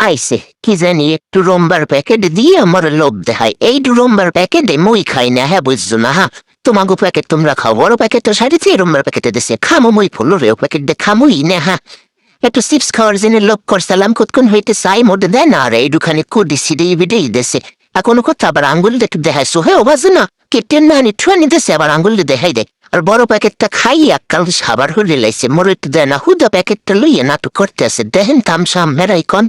আইসে কি জানি একটু রোম্বার প্যাকেট দিয়ে আমার লোভ দেখায়। এই রোম্বার প্যাকেটে মই খাই না, হ্যাঁ বুঝছো না? হ্যাঁ, তোমাকে প্যাকেট তোমরা খাও, বড় প্যাকেট তো সারিতে রোম্বার প্যাকেটে দিছে, খামো মই ফুলো রে প্যাকেট দিয়ে খামোই না। হ্যাঁ, একটু চিপস খাওয়ার জন্য লোভ করছিলাম, কতক্ষণ হইতে চাই মোটে দেয় না, আর এইটুখানি কুডি সিডি বিডেই দেশে। এখনো কথা আবার আঙ্গুল একটু দেখাইছো, হ্যাঁ ও বাজে না, কেটে না ঠুয়ানি দেশে আবার আঙ্গুল দেখাই দেয়। আর বড় প্যাকেটটা খাইয়া কাল সাবার হলে লাইছে, মোর একটু দেয় না, হুদা প্যাকেটটা লইয়া নাটক করতে আছে, দেখেন তামসাম মেরাই কন।